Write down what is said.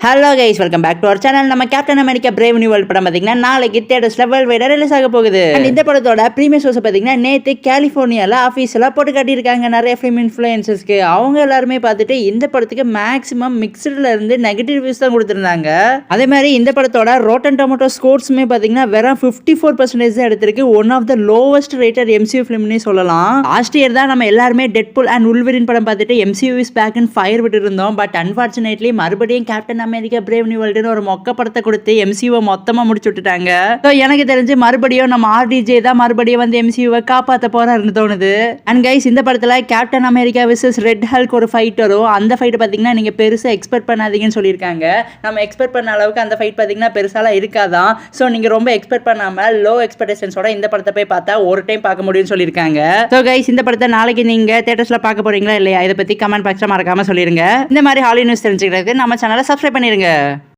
Hello guys, welcome back to our channel. நம்ம captain America brave new world படம் பார்த்தீங்கன்னா நாளைக்கு தியேட்டர்ஸ்ல வேர்ல்ட் வைடா ரிலீஸ் ஆக போகுது. அண்ட் இந்த படத்தோட ப்ரீமியர் ஷோஸ் பார்த்தீங்கன்னா நேற்று கலிஃபோர்னியாவில் ஆஃபீஸ்லாம் போட்டு காட்டியிருக்காங்க நிறைய ஃபிலிம் இன்ஃப்ளூயன்சர்ஸ்க்கு. அவங்க எல்லாருமே பார்த்துட்டு இந்த படத்துக்கு மேக்ஸிமம் மிக்சடில் இருந்து நெகட்டிவ் ரிவ்யூஸ் தான் கொடுத்துருந்தாங்க. அதே மாதிரி இந்த படத்தோட ரோட்டன் டொமேட்டோ ஸ்கோர்ஸுமே பார்த்தீங்கன்னா வெறும் 54% தான் எடுத்திருக்கு. One of the lowest rated MCU ஃபிலிம்னே சொல்லலாம். லாஸ்ட் இயர் தான் நம்ம எல்லாருமே டெட்பூல் அண்ட் உல்வரின் படம் பார்த்துட்டு MCU is back and fire விட்டு இருந்தோம். பட் அன்ஃபார்ச்சுனேட்லி மறுபடியும் கேப்டன் அமெரிக்கா பிரேவ் நியூ வேர்ல்டுன்னு ஒரு மொக்க படத்தை கொடுத்து MCU மொத்தமா முடிச்சு விட்டுட்டாங்க. ஸோ எனக்கு தெரிஞ்சு மறுபடியும் நம்ம RDJ தான் மறுபடியும் வந்து MCU காப்பாற்ற போறாருன்னு தோணுது. அண்ட் கைஸ், இந்த படத்துல Captain America versus Red Hulk ஒரு ஃபைட் வரும். அந்த ஃபைட் பார்த்தீங்கன்னா நீங்க பெருசா எக்ஸ்பெக்ட் பண்ணாதீங்கன்னு சொல்லியிருக்காங்க. நம்ம எக்ஸ்பெக்ட் பண்ண அளவுக்கு அந்த ஃபைட் பார்த்தீங்கன்னா பெருசாலாம் இருக்காதான். ஸோ நீங்க ரொம்ப எக்ஸ்பெக்ட் பண்ணாம லோ எக்ஸ்பெக்டேஷன்ஸோட இந்த படத்தை போய் பார்த்தா ஒரு டைம் பார்க்க முடியும்னு சொல்லியிருக்காங்க. ஸோ கைஸ், இந்த படத்தை நாளைக்கு நீங்க தியேட்டர்ஸ்ல பார்க்க போறீங்களா இல்லையா, இதை பத்தி கமெண்ட் பாக்ஸ்ல மறக்காம சொல்லிருங்க. இந்த மாதிரி ஹாலிவுட் நியூஸ் தெரிஞ்சுக்கிறதுக்கு நம்ம சேனலை சப்ஸ்கிரைப் பண்ணிருங்க.